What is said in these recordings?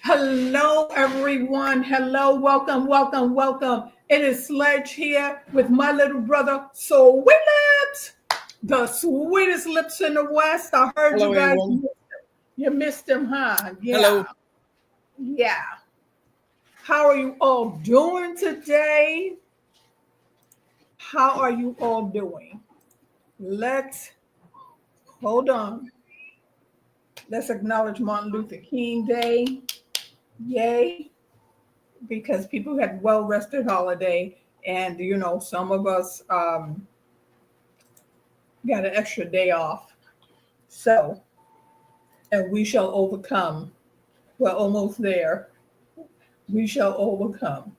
Hello, everyone. Hello, welcome, welcome, welcome. It is Sledge here with my little brother, Sweet Lips, the sweetest lips in the West. I heard you Hello, guys. everyone. You missed him, huh? Hello. Yeah, yeah. How are you all doing today? How are you all doing? Let's hold on. Let's acknowledge Martin Luther King Day. Yay. Because people had well rested holiday, and some of us got an extra day off. So, and we shall overcome. We're almost there. We shall overcome.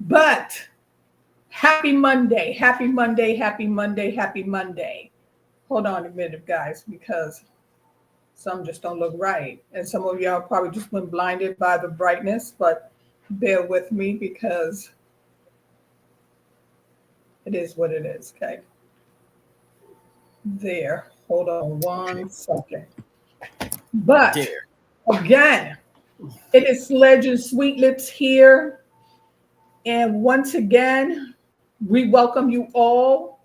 But happy Monday, happy Monday, happy Monday, happy Monday. Hold on a minute, guys, because some just don't look right, and some of y'all probably just been blinded by the brightness. But bear with me because it is what it is. Okay. There. Hold on Okay. one second. But There. again, it is Legend Sweet Lips here. And once again, we welcome you all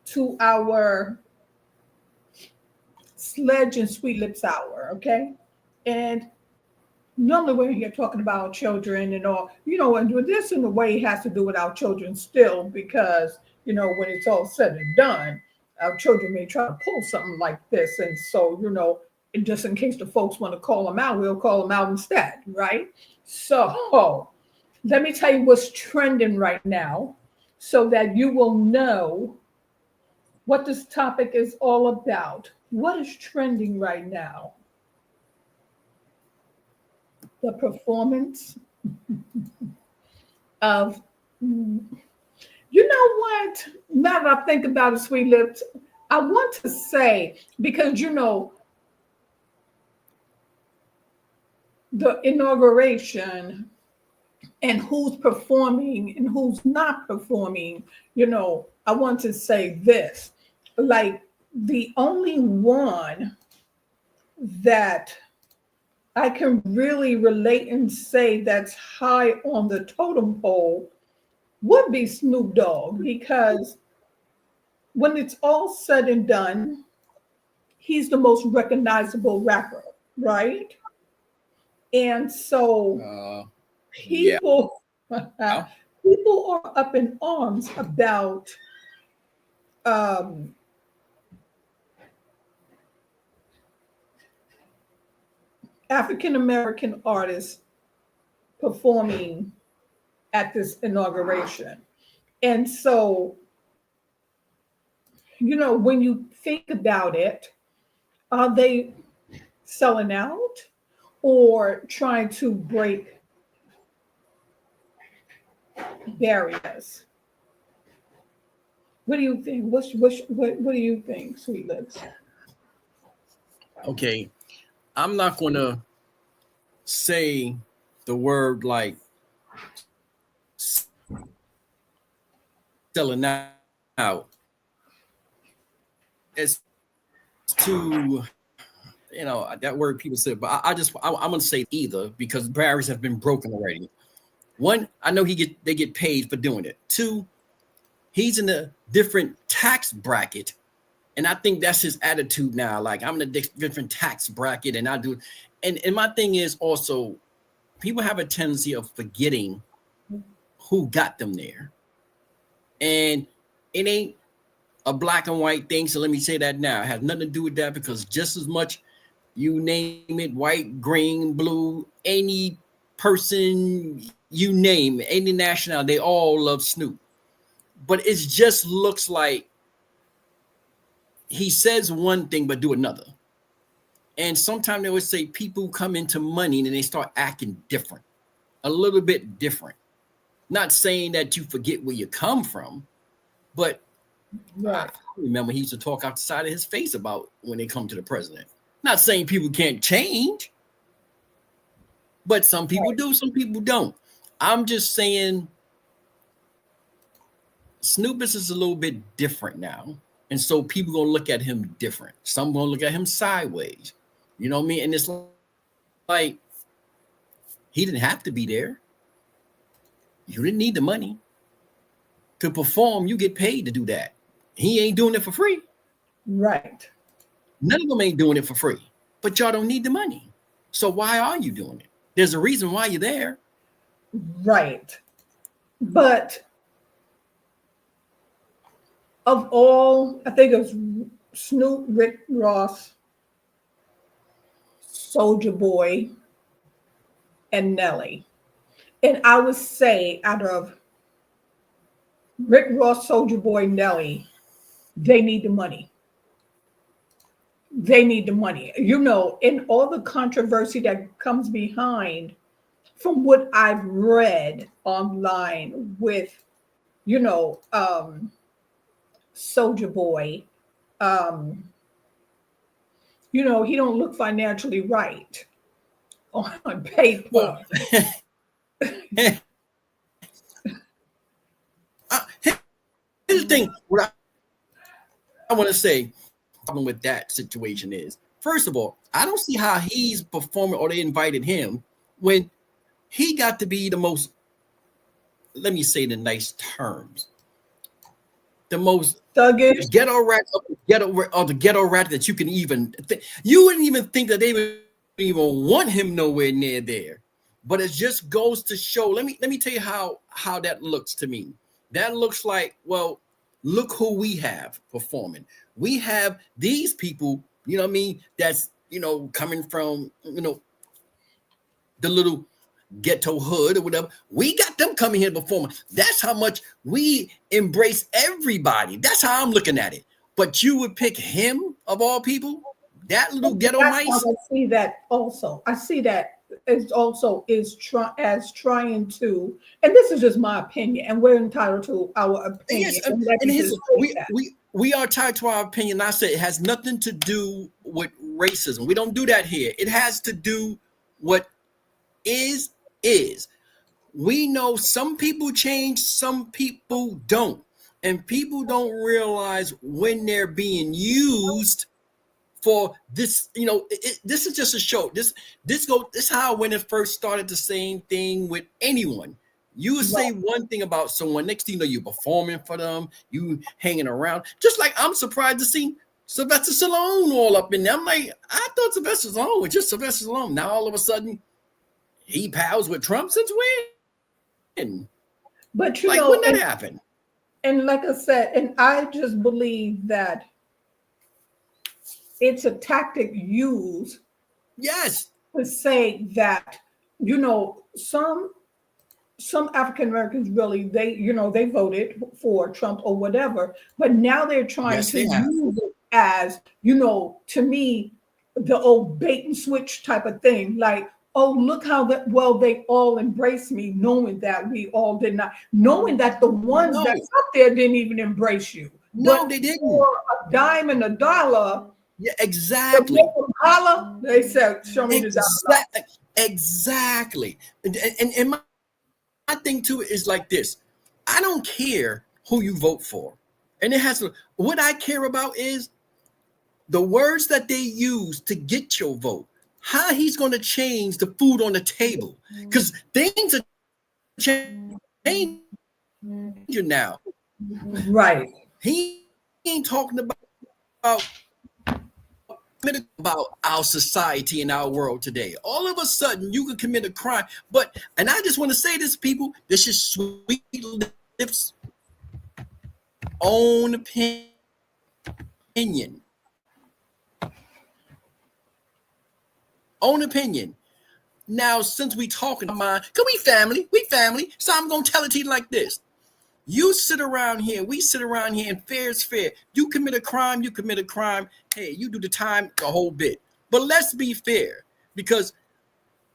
to our Sledge and Sweet Lips Hour, okay? And normally we're here talking about our children and all, and this in a way has to do with our children still because, when it's all said and done, our children may try to pull something like this. And so, just in case the folks want to call them out, we'll call them out instead, right? So let me tell you what's trending right now so that you will know what this topic is all about. What is trending right now? The performance of, you know what? Now that I think about it, Sweet Lips, I want to say, because, the inauguration and who's performing and who's not performing, I want to say this. Like, the only one that I can really relate and say that's high on the totem pole would be Snoop Dogg, because when it's all said and done, he's the most recognizable rapper, right? And so Yeah. people people are up in arms about um, African American artists performing at this inauguration. And so, when you think about it, are they selling out or trying to break barriers? What do you think? What do you think, Sweet Lips? Okay. I'm not going to say the word like selling out. It's too, that word people say, but I'm going to say either because barriers have been broken already. One, I know they get paid for doing it. Two, he's in a different tax bracket. And I think that's his attitude now. Like, I'm in a different tax bracket and I do. And my thing is also, people have a tendency of forgetting who got them there. And it ain't a black and white thing. So let me say that now. It has nothing to do with that because just as much, you name it, white, green, blue, any person you name, any nationality, they all love Snoop. But it just looks like he says one thing but do another. And sometimes they always say people come into money and they start acting different, a little bit different. Not saying that you forget where you come from, but Right. I remember he used to talk outside of his face about when they come to the president. Not saying people can't change, but some people do, some people don't. I'm just saying Snoop is a little bit different now. And so people gonna look at him different. Some gonna look at him sideways. You know what I mean? And it's like he didn't have to be there. You didn't need the money to perform. You get paid to do that. He ain't doing it for free. Right. None of them ain't doing it for free, but y'all don't need the money. So why are you doing it? There's a reason why you're there. Right. But of all, I think it was Snoop, Rick Ross, Soldier Boy, and Nelly. And I would say out of Rick Ross, Soldier Boy, Nelly, they need the money. They need the money. You know, in all the controversy that comes behind, from what I've read online with, you know, Soldier Boy, you know, he don't look financially right on paper. Well, here's the thing. What I want to say, problem with that situation is, first of all, I don't see how he's performing or they invited him when he got to be the most, let me say it in nice terms, the most Thuggish. ghetto rat or the ghetto rat that you can even you wouldn't even think that they would even want him nowhere near there. But it just goes to show. Let me tell you how that looks to me. That looks like, well, look who we have performing. We have these people, you know what I mean, that's, you know, coming from, you know, the little ghetto hood or whatever. We got them coming here performing. That's how much we embrace everybody. That's how I'm looking at it. But you would pick him of all people, that little ghetto mice. I see that also. I see that as also is trying to, and this is just my opinion, and we're entitled to our opinion. Yes, and we are tied to our opinion. I say it has nothing to do with racism. We don't do that here. It has to do what is. We know some people change, some people don't, and people don't realize when they're being used for this. You know, this is just a show. This is how when it first started. The same thing with anyone. You would say one thing about someone, next thing you know, you're performing for them, you hanging around. Just like I'm surprised to see Sylvester Stallone all up in there. I'm like, I thought Sylvester Stallone was just Sylvester Stallone. Now all of a sudden, he pals with Trump since when? But you like, know, when that happened? And like I said, and I just believe that it's a tactic used. Yes. To say that, you know, some African Americans really, they voted for Trump or whatever, but now they're trying to use it as, you know, to me, the old bait and switch type of thing. Like, oh, look how they all embraced me, knowing that we all did not, knowing that the ones that's up there didn't even embrace you. No, but they didn't. For a dime and a dollar. Yeah, exactly. They said, show me the dollar. Exactly. And my thing too is like this. I don't care who you vote for. And it has to, what I care about is the words that they use to get your vote. How he's going to change the food on the table. Because things are changing now. Right. He ain't talking about our society and our world today. All of a sudden, you can commit a crime. And I just want to say this, people, this is Sweet Lips' own opinion. Own opinion. Now, since we talking about, cause we family, so I'm gonna tell it to you like this. You sit around here, we sit around here, and fair is fair. You commit a crime. Hey, you do the time, the whole bit. But let's be fair, because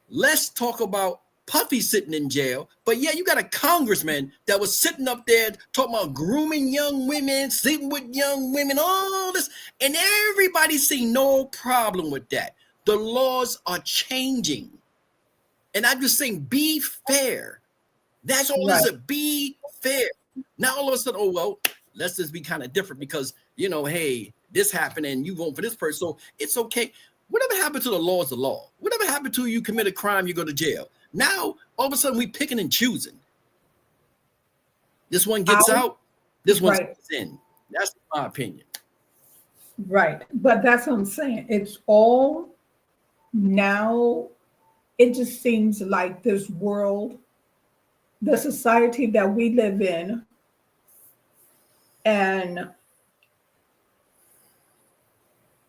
let's talk about Puffy sitting in jail. But yeah, you got a congressman that was sitting up there talking about grooming young women, sleeping with young women, all this, and everybody see no problem with that. The laws are changing. And I'm just saying, be fair. That's all it is. Be fair. Now all of a sudden, oh, well, let's just be kind of different because, you know, hey, this happened and you vote for this person. So it's okay. Whatever happened to the law is the law. Whatever happened to you? You commit a crime, you go to jail. Now, all of a sudden, we picking and choosing. This one gets out, this one right. stays in. That's my opinion. Right. But that's what I'm saying. It's all now, it just seems like this world, the society that we live in, and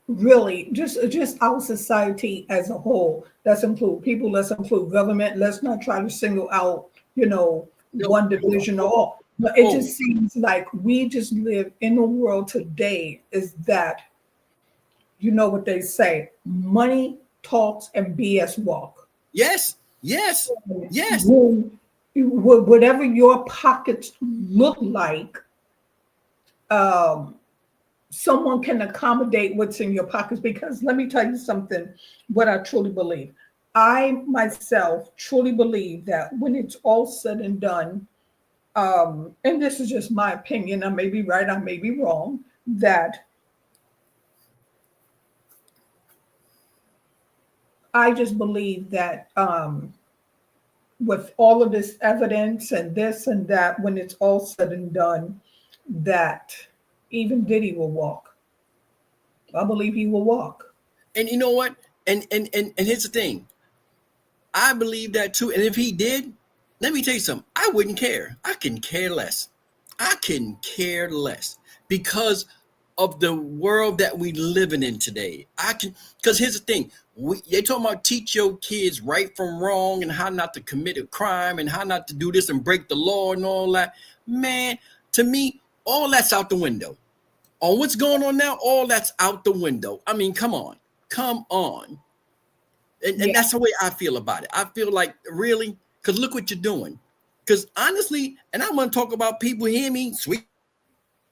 really just our society as a whole. Let's include people, let's include government, let's not try to single out, one division or all. But it just seems like we just live in a world today is that, you know what they say, money talks and BS walk. Yes. Whatever your pockets look like, someone can accommodate what's in your pockets. Because let me tell you something, what I truly believe. I myself truly believe that when it's all said and done, and this is just my opinion, I may be right, I may be wrong, that I just believe that with all of this evidence and this and that, when it's all said and done, that even Diddy will walk. I believe he will walk. And you know what? And here's the thing. I believe that too. And if he did, let me tell you something. I wouldn't care. I can care less. I can care less because of the world that we living in today. Because here's the thing. They talking about teach your kids right from wrong and how not to commit a crime and how not to do this and break the law and all that. Man, to me, all that's out the window. On what's going on now, all that's out the window. I mean, come on. And that's the way I feel about it. I feel like, really, because look what you're doing. Because honestly, and I want to talk about people, hear me, sweet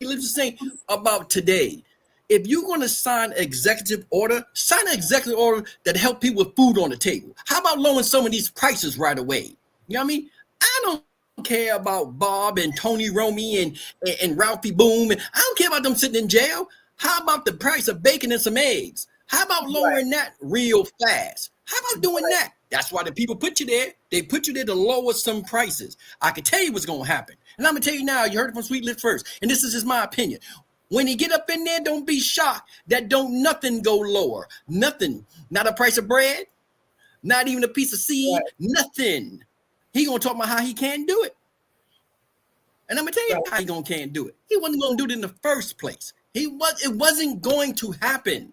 lips saying about today. If you're going to sign an executive order, sign an executive order that help people with food on the table. How about lowering some of these prices right away? You know what I mean? I don't care about Bob and Tony Romy and Ralphie Boom. And I don't care about them sitting in jail. How about the price of bacon and some eggs? How about lowering that real fast? How about doing that? That's why the people put you there. They put you there to lower some prices. I can tell you what's going to happen. And I'm going to tell you now, you heard it from Sweet Lips first. And this is just my opinion. When you get up in there, don't be shocked that don't nothing go lower. Nothing. Not a price of bread. Not even a piece of seed. Right. Nothing. He going to talk about how he can't do it. And I'm going to tell you how he can't do it. He wasn't going to do it in the first place. It wasn't going to happen.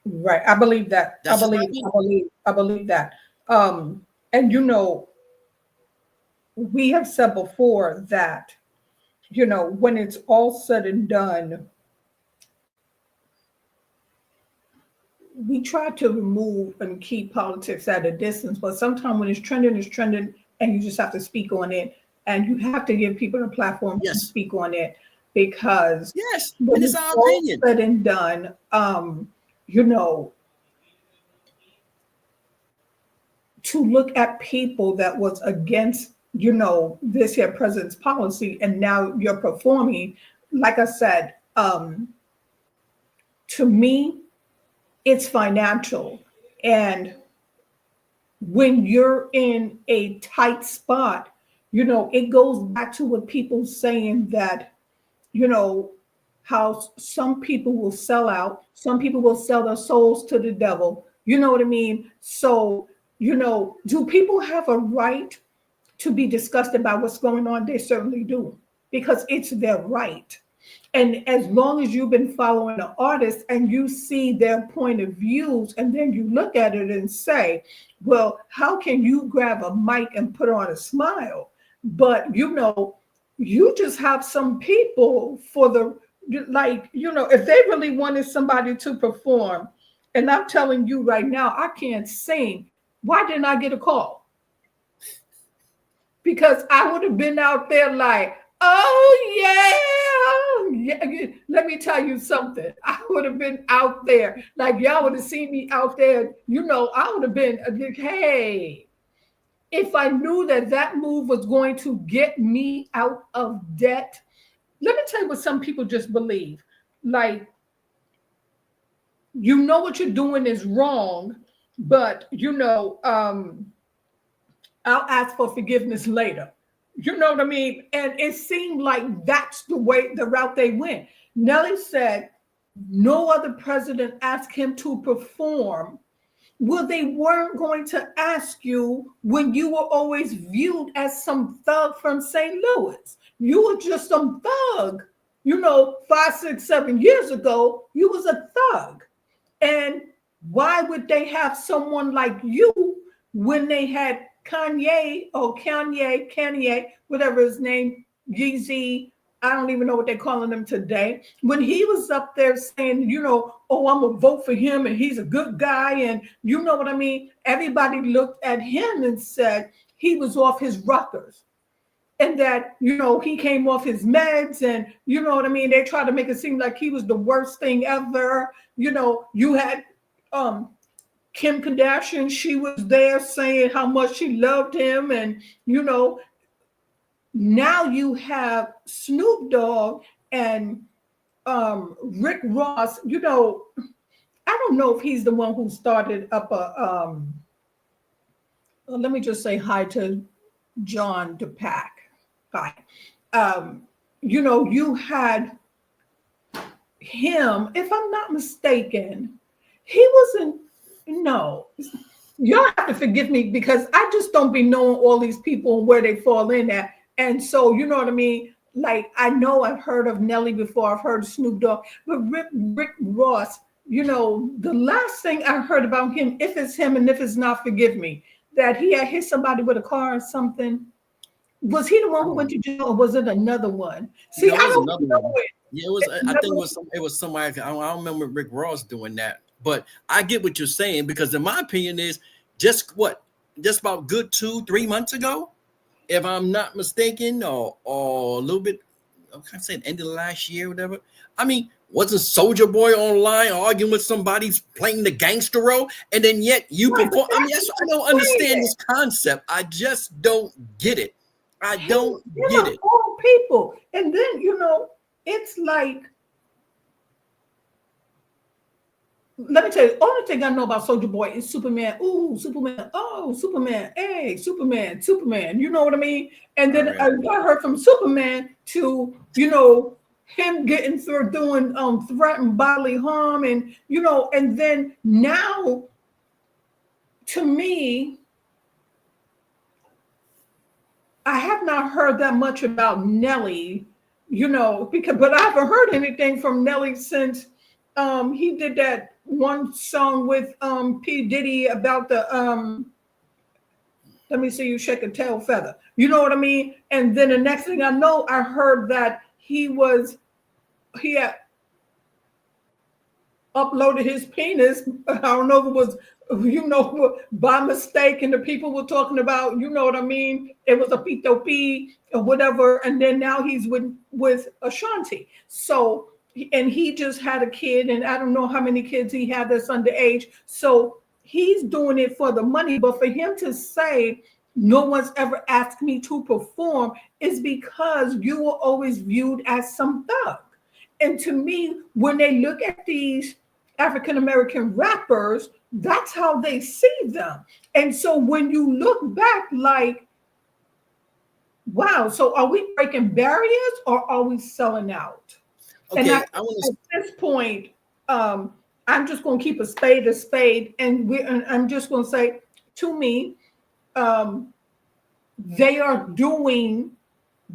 Right. I believe that. I believe that. And we have said before that, when it's all said and done, we try to remove and keep politics at a distance, but sometimes when it's trending, and you just have to speak on it, and you have to give people a platform to speak on it, because when it's all said and done, to look at people that was against, this here president's policy, and now you're performing, like I said, to me, it's financial. And when you're in a tight spot, it goes back to what people saying that, how some people will sell out, some people will sell their souls to the devil. You know what I mean? So, do people have a right to be disgusted about what's going on? They certainly do, because it's their right. And as long as you've been following an artist and you see their point of views, and then you look at it and say, well, how can you grab a mic and put on a smile? But, you just have some people if they really wanted somebody to perform, and I'm telling you right now, I can't sing. Why didn't I get a call? Because I would have been out there like, oh yeah. Let me tell you something. I would have been out there like y'all would have seen me out there. I would have been hey. If I knew that move was going to get me out of debt, let me tell you what some people just believe. Like, what you're doing is wrong, but I'll ask for forgiveness later. You know what I mean? And it seemed like that's the route they went. Nelly said no other president asked him to perform. Well, they weren't going to ask you when you were always viewed as some thug from St. Louis. You were just some thug. 5, 6, 7 years ago, you was a thug. And why would they have someone like you when they had Kanye, whatever his name, Yeezy, I don't even know what they're calling him today. When he was up there saying, oh, I'm gonna vote for him and he's a good guy, and you know what I mean? Everybody looked at him and said he was off his rockers. And that, he came off his meds, and you know what I mean? They tried to make it seem like he was the worst thing ever. You had Kim Kardashian, she was there saying how much she loved him. And, now you have Snoop Dogg and Rick Ross. I don't know if he's the one who started up let me just say hi to John DePack. Hi. You had him, if I'm not mistaken, he wasn't, no, y'all have to forgive me because I just don't be knowing all these people and where they fall in at. And so, you know what I mean? Like, I know I've heard of Nelly before, I've heard of Snoop Dogg, but Rick Ross, the last thing I heard about him, if it's him and if it's not, forgive me, that he had hit somebody with a car or something. Was he the one who went to jail, or was it another one? See, No, I don't know it. Yeah, it was. I think it was somebody. I don't remember Rick Ross doing that, but I get what you're saying, because in my opinion is just about good 2-3 months ago, if I'm not mistaken, or a little bit, I'm kind of saying end of last year, whatever. I mean, wasn't Soldier Boy online arguing with somebody playing the gangster role, and then yet you perform? I mean, I don't understand this concept. I just don't get it. I don't get it. All people, and then it's like, let me tell you, the only thing I know about Soldier Boy is Superman. Ooh, Superman. Oh, Superman. Hey, Superman. You know what I mean? And then I heard from Superman to, him getting through doing threatened bodily harm, and and then now, to me, I have not heard that much about Nelly, but I haven't heard anything from Nelly since he did that one song with P. Diddy about the let me see you shake a tail feather. You know what I mean? And then the next thing I know, I heard that he had uploaded his penis. I don't know if it was, by mistake, and the people were talking about, you know what I mean? It was a P2P or whatever. And then now he's with Ashanti. So, and he just had a kid, and I don't know how many kids he had that's underage. So he's doing it for the money. But for him to say, no one's ever asked me to perform, is because you were always viewed as some thug. And to me, when they look at these African-American rappers, that's how they see them. And so when you look back, like, wow, so are we breaking barriers or are we selling out? Okay, and at this point, I'm just going to keep a spade, and I'm just going to say, to me, they are doing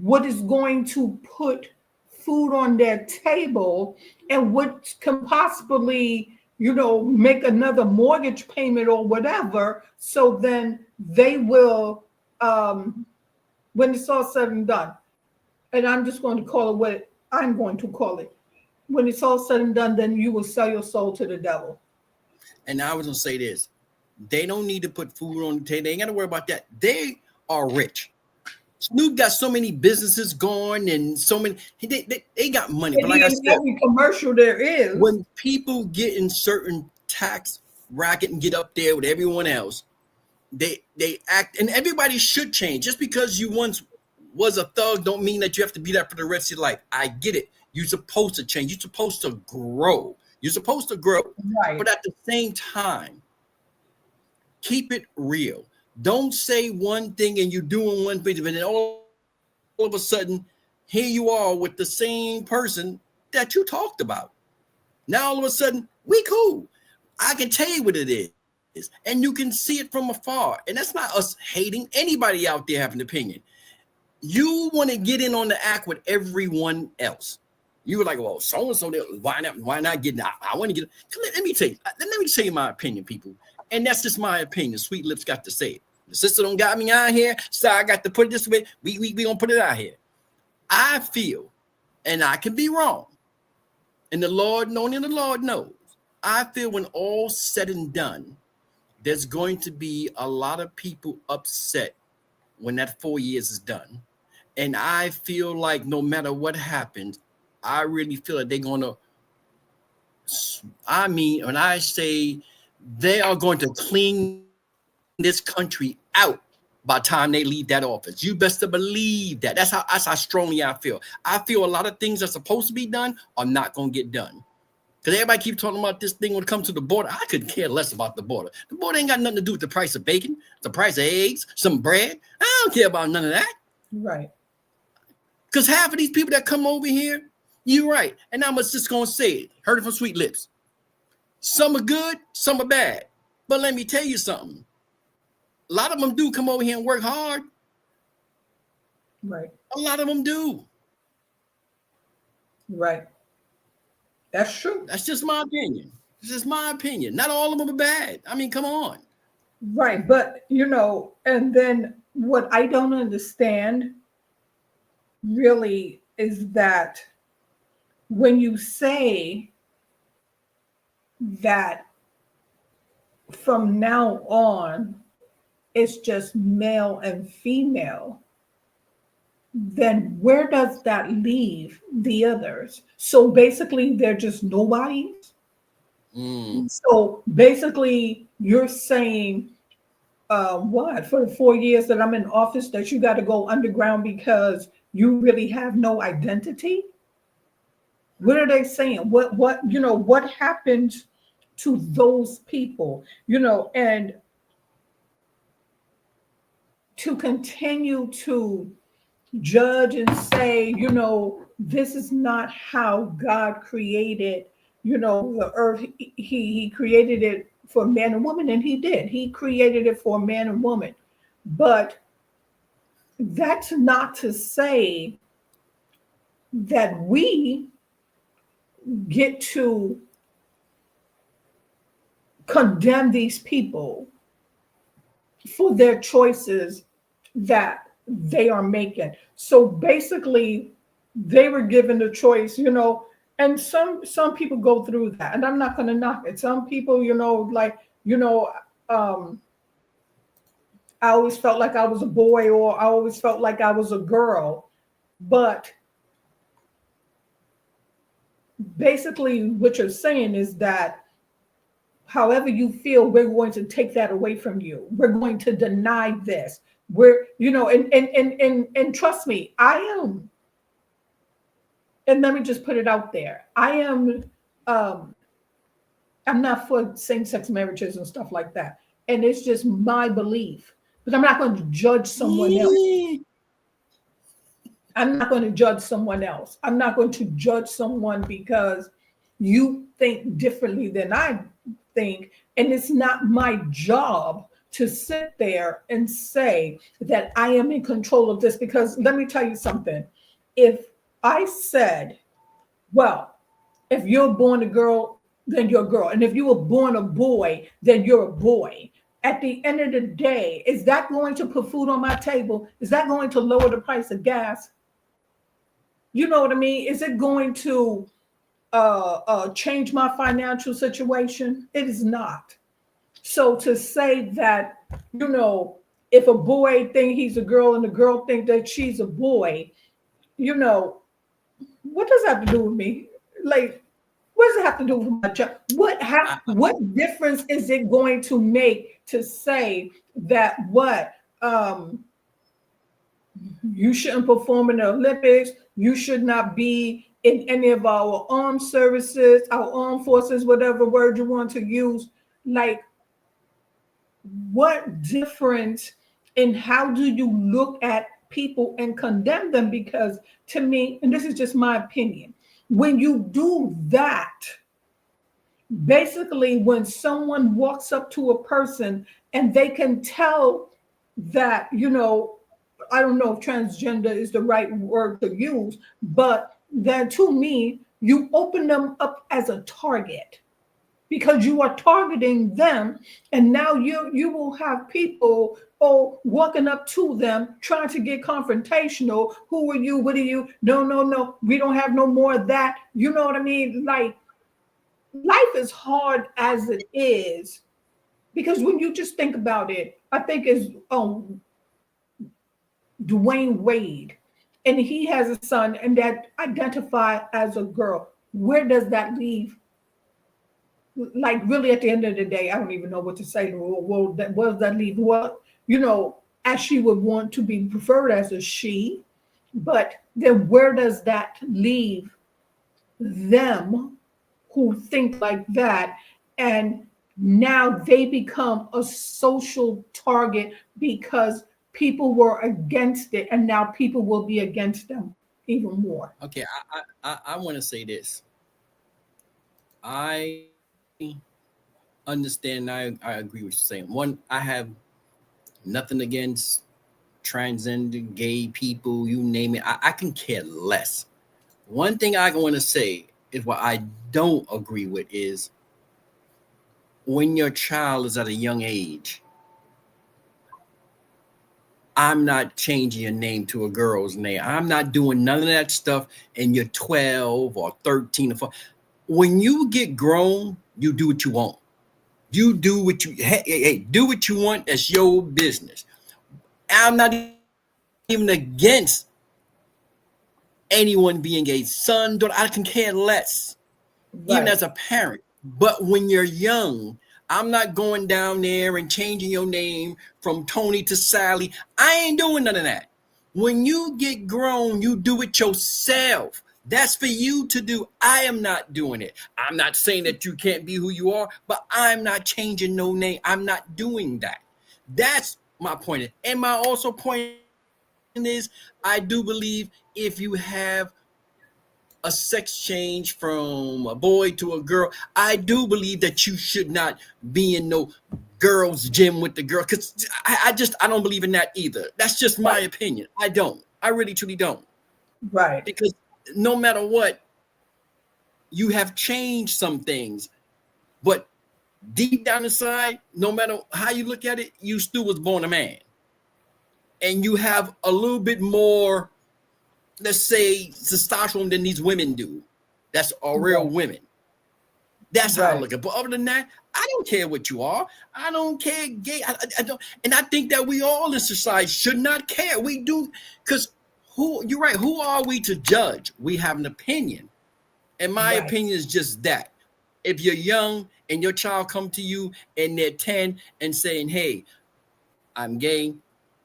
what is going to put food on their table, and what can possibly, make another mortgage payment or whatever. So then they will, when it's all said and done, and I'm just going to call it what I'm going to call it. When it's all said and done, then you will sell your soul to the devil. And I was going to say this. They don't need to put food on the table. They ain't got to worry about that. They are rich. Snoop got so many businesses going, and so many, they got money. But like I said, every commercial there is. When people get in certain tax bracket and get up there with everyone else, they act, and everybody should change. Just because you once was a thug don't mean that you have to be that for the rest of your life. I get it. You're supposed to change. You're supposed to grow. Right. But at the same time, Keep it real. Don't say one thing and you're doing one thing, and then all of a sudden, here you are with the same person that you talked about. Now all of a sudden, we cool. I can tell you what it is, and you can see it from afar. And that's not us hating anybody out there having an opinion. You want to get in on the act with everyone else. You were like, well, so and so, why not get? I want to get. Let me tell you my opinion, people. And that's just my opinion. Sweet Lips got to say it. The sister don't got me out here, so I got to put it this way. We gonna put it out here. I feel, and I can be wrong, and the Lord knows. I feel when all said and done, there's going to be a lot of people upset when that 4 years is done. And I feel like no matter what happens, I really feel like they're going to, when I say they are going to clean this country out by the time they leave that office. You best to believe that. That's how strongly I feel. I feel a lot of things that are supposed to be done are not going to get done. Because everybody keeps talking about this thing when it comes to the border. I couldn't care less about the border. The border ain't got nothing to do with the price of bacon, the price of eggs, some bread. I don't care about none of that. Right. Because half of these people that come over here, you're right. And I'm just going to say it. Heard it from Sweet Lips. Some are good, some are bad. But let me tell you something. A lot of them do come over here and work hard. Right. A lot of them do. Right. That's true. That's just my opinion. This is my opinion. Not all of them are bad. I mean, come on. Right. But, and then what I don't understand really is that when you say that from now on, it's just male and female, then where does that leave the others? So basically, they're just nobodies. So basically, you're saying, what, for the 4 years that I'm in office, that you got to go underground because you really have no identity? What are they saying? What happened to those people? And to continue to judge and say, this is not how God created, the earth. He created it for man and woman, and he did. He created it for man and woman. But that's not to say that we get to condemn these people for their choices that they are making. So basically, they were given the choice, and some people go through that, and I'm not going to knock it. Some people, I always felt like I was a boy, or I always felt like I was a girl. But basically, what you're saying is that however you feel, we're going to take that away from you. We're going to deny this. We're, and trust me, I am. And let me just put it out there. I am, I'm not for same-sex marriages and stuff like that. And it's just my belief. But I'm not going to judge someone else. I'm not going to judge someone else. I'm not going to judge someone because you think differently than I think. And it's not my job to sit there and say that I am in control of this. Because let me tell you something. If I said, well, if you're born a girl, then you're a girl. And if you were born a boy, then you're a boy. At the end of the day, is that going to put food on my table? Is that going to lower the price of gas? You know what I mean? Is it going to change my financial situation? It is not. So to say that, if a boy think he's a girl and the girl think that she's a boy, what does that have to do with me? Like, what does it have to do with my job? What difference is it going to make to say that you shouldn't perform in the Olympics, you should not be in any of our armed services, our armed forces, whatever word you want to use? Like, what difference in how do you look at people and condemn them? Because to me, and this is just my opinion, when you do that, basically when someone walks up to a person and they can tell that, I don't know if transgender is the right word to use, but then to me, you open them up as a target because you are targeting them, and now you will have people walking up to them trying to get confrontational. Who are you? What are you? No, no, no, we don't have no more of that. You know what I mean? Like, life is hard as it is, because when you just think about it, I think it's Dwayne Wade, and he has a son and that identify as a girl. Where does that leave? Like, really, at the end of the day, I don't even know what to say. Well, what does that leave? Well, as she would want to be preferred as a she, but then where does that leave them who think like that? And now they become a social target because people were against it, and now people will be against them even more. Okay, I want to say this. I understand. I agree with you saying. One, I have nothing against transgender, gay people, you name it. I can care less. One thing I want to say is what I don't agree with is when your child is at a young age, I'm not changing your name to a girl's name. I'm not doing none of that stuff. And you're 12 or 13 or 14. When you get grown, you do what you want. You do what you do what you want. That's your business. I'm not even against anyone being a son, daughter. I can care less, even as a parent. But when you're young, I'm not going down there and changing your name from Tony to Sally. I ain't doing none of that. When you get grown, you do it yourself. That's for you to do. I am not doing it. I'm not saying that you can't be who you are, but I'm not changing no name. I'm not doing that. That's my point. And my also point is, I do believe if you have a sex change from a boy to a girl, I do believe that you should not be in no girls' gym with the girl, because I don't believe in that either. That's just my opinion. I don't. I really truly don't. Right. Because no matter what, you have changed some things, but deep down inside, no matter how you look at it, you still was born a man. And you have a little bit more, let's say, testosterone than these women do. That's all real women. That's how I look at it. But other than that, I don't care what you are. I don't care gay. I don't. And I think that we all in society should not care. We do, because you're right. Who are we to judge? We have an opinion. And my opinion is just that. If you're young and your child come to you and they're 10 and saying, hey, I'm gay,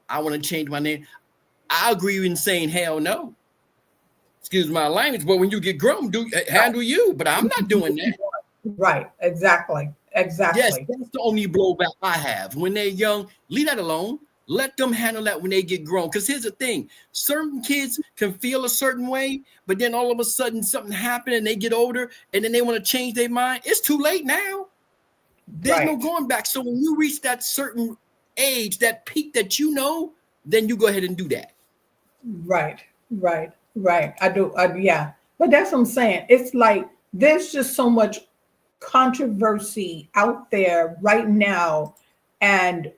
I want to change my name, I agree in saying hell no. Excuse my language, but when you get grown, handle you. But I'm not doing that. Right. Exactly. Yes, that's the only blowback I have. When they're young, leave that alone. Let them handle that when they get grown. Because here's the thing. Certain kids can feel a certain way, but then all of a sudden something happened and they get older and then they want to change their mind. It's too late now. There's no going back. So when you reach that certain age, that peak that then you go ahead and do that. Right. I do. Yeah. But that's what I'm saying. It's like there's just so much controversy out there right now. And,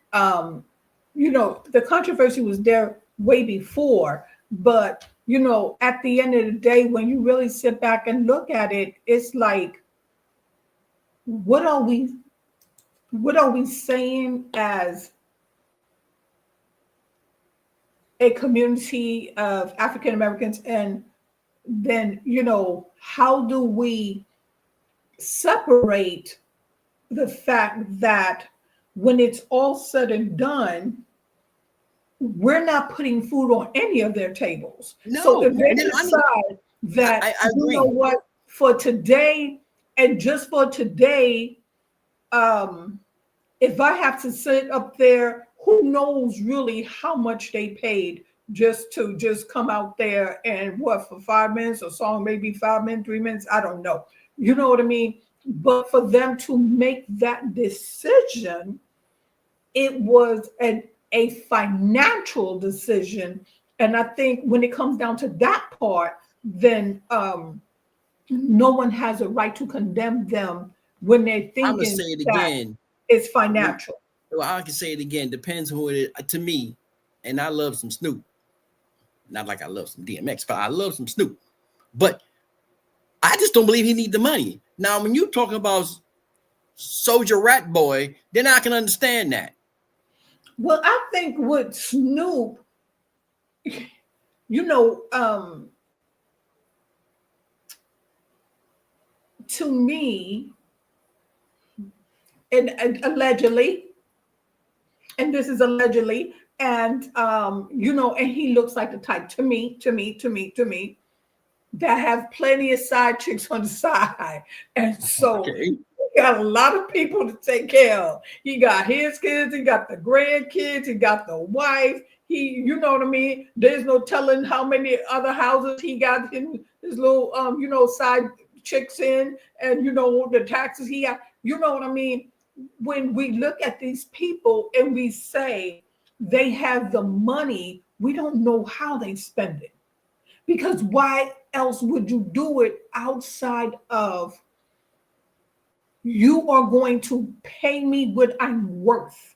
the controversy was there way before. But, at the end of the day, when you really sit back and look at it, it's like, what are we saying as a community of African Americans? And then, how do we separate the fact that when it's all said and done, we're not putting food on any of their tables? No. So if they decide that, I agree. You know what, for today, and just for today, if I have to sit up there, who knows really how much they paid just to just come out there and what for 5 minutes, a song maybe 5 minutes, 3 minutes, I don't know. You know what I mean? But for them to make that decision, it was a financial decision. And I think when it comes down to that part, then no one has a right to condemn them when they're I'm gonna thinking say it that again. it's financial. Well, I can say it again. Depends who it is. To me, and I love some Snoop. Not like I love some DMX, but I love some Snoop. But I just don't believe he need the money. Now, when you're talking about Soldier Rat Boy, then I can understand that. Well, I think with Snoop, you know, to me, and allegedly, and this is allegedly, and you know, and he looks like the type to me that have plenty of side chicks on the side, and so Okay. he got a lot of people to take care of. He got his kids, he got the grandkids, he got the wife. He, you know what I mean? There's no telling how many other houses he got his little you know, side chicks in, and you know the taxes he got. You know what I mean? When we look at these people and we say they have the money, we don't know how they spend it. Because why else would you do it outside of you are going to pay me what I'm worth?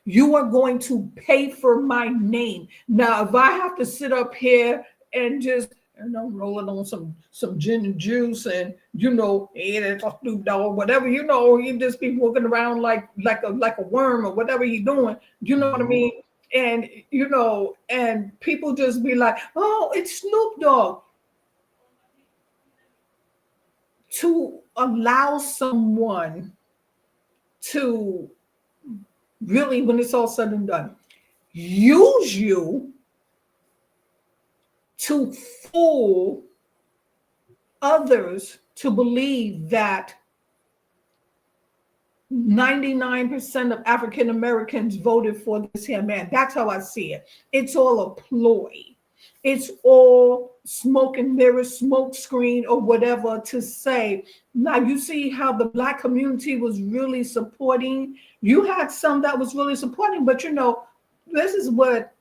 You are going to pay for my name. Now, if I have to sit up here and just, you know, rolling on some gin and juice and, you know, eat it a Snoop Dogg, whatever, you know, he just be walking around like a worm or whatever he's doing. You know what I mean? And you know, and people just be like, "Oh, it's Snoop Dogg." To allow someone to really, when it's all said and done, use you to fool others to believe that 99% of African Americans voted for this here man. That's how I see it. It's all a ploy. It's all smoke and mirrors, smoke screen, or whatever to say. Now you see how the Black community was really supporting. You had some that was really supporting, but you know, this is what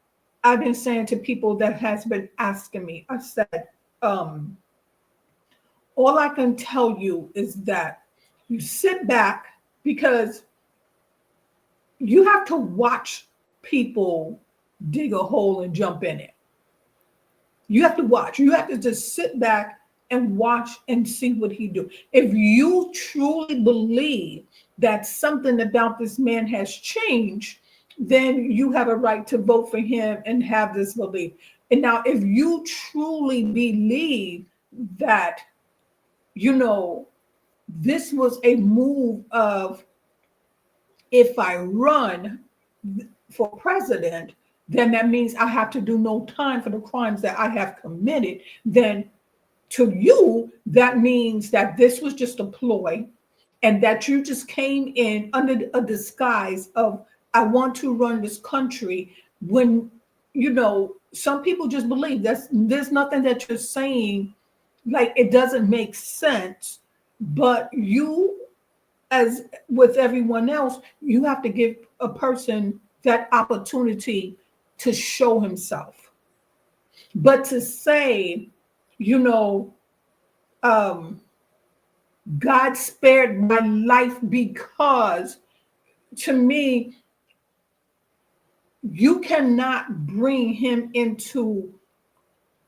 I've been saying to people that has been asking me. I said, all I can tell you is that you sit back, because you have to watch people dig a hole and jump in it. You have to watch. You have to just sit back and watch and see what he do. If you truly believe that something about this man has changed, then you have a right to vote for him and have this belief. And now, if you truly believe that, you know, this was a move of, if I run for president, then that means I have to do no time for the crimes that I have committed. Then to you, that means that this was just a ploy and that you just came in under a disguise of, I want to run this country, when, you know, some people just believe there's nothing that you're saying, like it doesn't make sense. But you, as with everyone else, you have to give a person that opportunity to show himself. But to say, you know, God spared my life because, to me, you cannot bring him into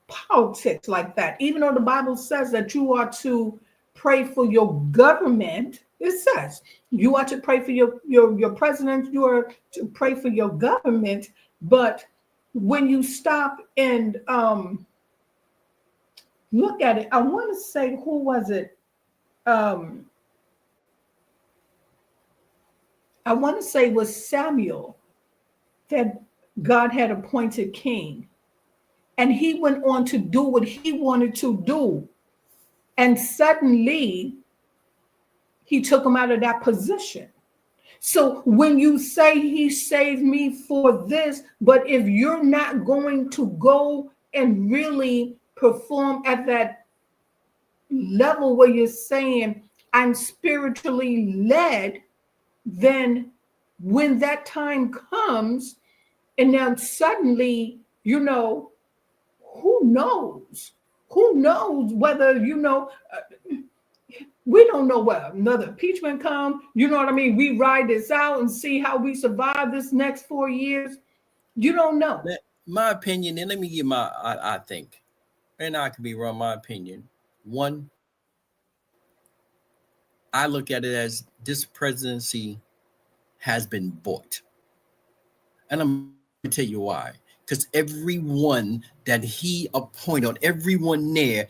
politics like that. Even though the Bible says that you are to pray for your government, it says you are to pray for your president, you are to pray for your government. But when you stop and look at it, I want to say, who was it? I want to say it was Samuel that God had appointed king. And he went on to do what he wanted to do. And suddenly, he took him out of that position. So when you say he saved me for this, but if you're not going to go and really perform at that level where you're saying, I'm spiritually led, then when that time comes, and then suddenly, who knows? Who knows whether, we don't know whether another impeachment come. You know what I mean? We ride this out and see how we survive this next 4 years. You don't know. My opinion, and let me give I think, and I could be wrong, my opinion. One, I look at it as this presidency has been bought. And I'm going to tell you why. Because everyone that he appointed, everyone there,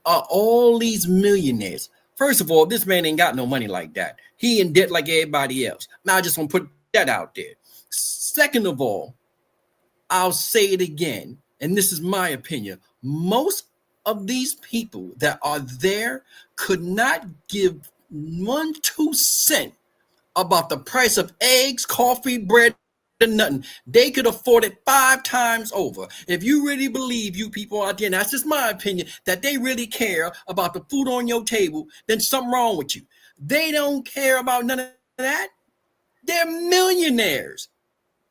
are all these millionaires. First of all, this man ain't got no money like that. He in debt like everybody else. Now I just want to put that out there. Second of all, I'll say it again, and this is my opinion. Most of these people that are there could not give 2 cents about the price of eggs, coffee, bread, and nothing. They could afford it 5 times over. If you really believe, you people out there, and that's just my opinion, that they really care about the food on your table, then something wrong with you. They don't care about none of that. They're millionaires.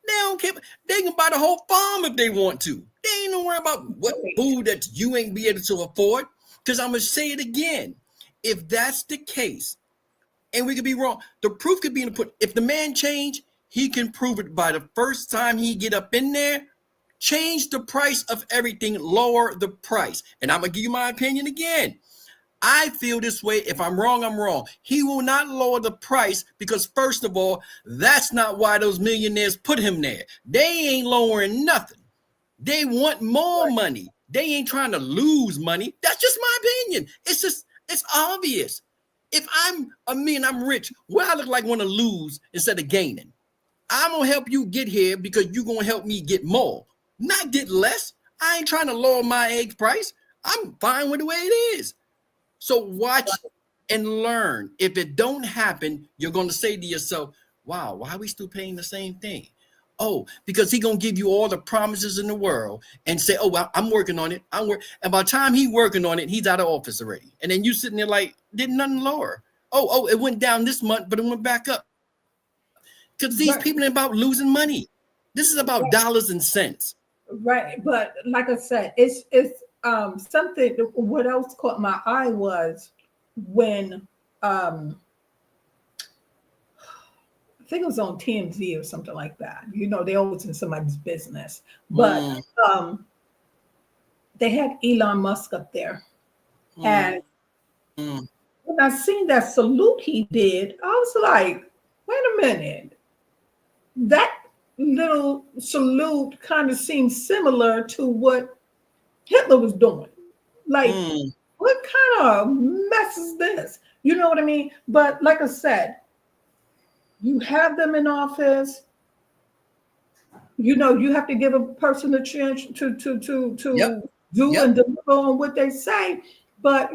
They don't care. They can buy the whole farm if they want to. They ain't no worry about what food that you ain't be able to afford. Because I'm going to say it again. If that's the case, and we could be wrong, the proof could be in the put. If the man change, he can prove it by the first time he get up in there, change the price of everything, lower the price. And I'm going to give you my opinion again. I feel this way. If I'm wrong, I'm wrong. He will not lower the price because, first of all, that's not why those millionaires put him there. They ain't lowering nothing. They want more money. They ain't trying to lose money. That's just my opinion. It's obvious. If I'm I'm rich, what I look like want to lose instead of gaining? I'm going to help you get here because you're going to help me get more, not get less. I ain't trying to lower my egg price. I'm fine with the way it is. So watch and learn. If it don't happen, you're going to say to yourself, wow, why are we still paying the same thing? Oh, because he going to give you all the promises in the world and say, oh, well, I'm working on it. And by the time he working on it, he's out of office already. And then you sitting there like, did nothing lower. Oh, it went down this month, but it went back up. Because these people are about losing money. This is about dollars and cents. Right. But like I said, it's something. What else caught my eye was when I think it was on TMZ or something like that. They always in somebody's business. But they had Elon Musk up there. And when I seen that salute he did, I was like, wait a minute. That little salute kind of seems similar to what Hitler was doing. Like, what kind of mess is this? You know what I mean? But like I said, you have them in office. You have to give a person a chance to do and deliver on what they say. But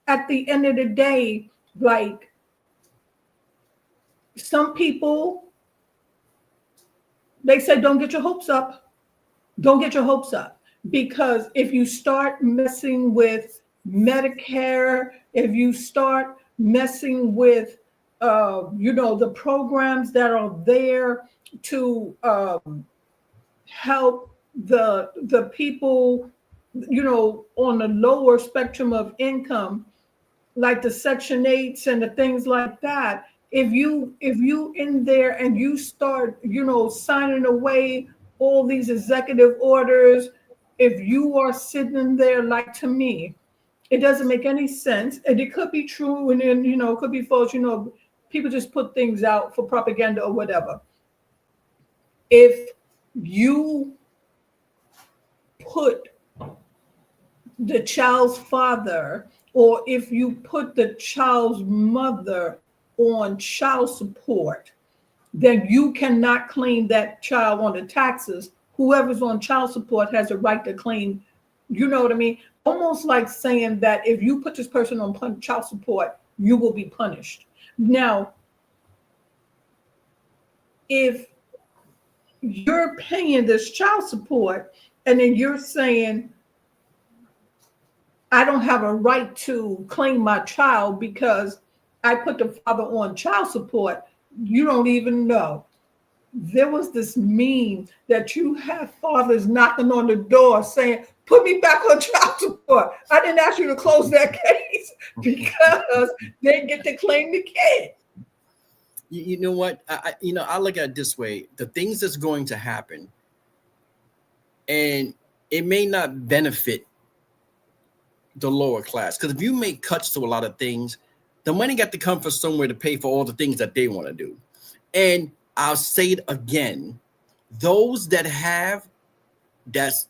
at the end of the day, like, some people, they say, don't get your hopes up. Don't get your hopes up. Because if you start messing with Medicare, if you start messing with, the programs that are there to help the people, on the lower spectrum of income, like the Section 8s and the things like that, if you in there and you start, signing away all these executive orders, if you are sitting there, like, to me, it doesn't make any sense. And it could be true, and then, it could be false. People just put things out for propaganda or whatever. If you put the child's father, or if you put the child's mother on child support, then you cannot claim that child on the taxes. Whoever's on child support has a right to claim, you know what I mean? Almost like saying that if you put this person on child support, you will be punished. Now, if you're paying this child support and then you're saying, I don't have a right to claim my child because I put the father on child support, you don't even know. There was this meme that you have fathers knocking on the door saying, put me back on child support. I didn't ask you to close that case because they get to claim the kid. You know what? I look at it this way: the things that's going to happen, and it may not benefit the lower class, because if you make cuts to a lot of things, the money got to come from somewhere to pay for all the things that they want to do. And I'll say it again: those that's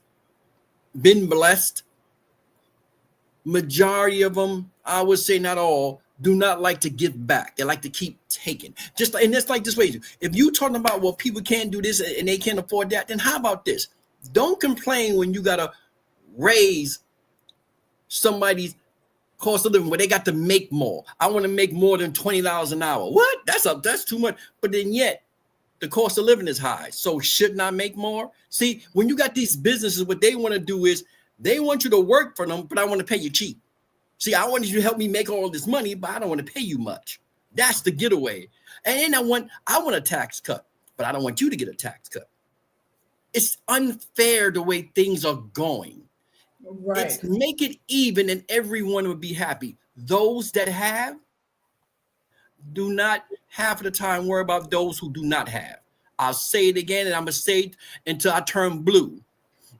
been blessed, majority of them, I would say not all, do not like to give back. They like to keep taking. And it's like this way: if you talking about, well, people can't do this and they can't afford that, then how about this? Don't complain when you gotta raise somebody's cost of living where they got to make more. I want to make more than $20 an hour. What? That's too much. But then yet the cost of living is high. So shouldn't I make more? See, when you got these businesses, what they want to do is they want you to work for them, but I want to pay you cheap. See, I want you to help me make all this money, but I don't want to pay you much. That's the getaway. And then I want a tax cut, but I don't want you to get a tax cut. It's unfair the way things are going. Right. It's make it even and everyone would be happy. Those that have do not half of the time worry about those who do not have. I'll say it again, and I'm going to say it until I turn blue.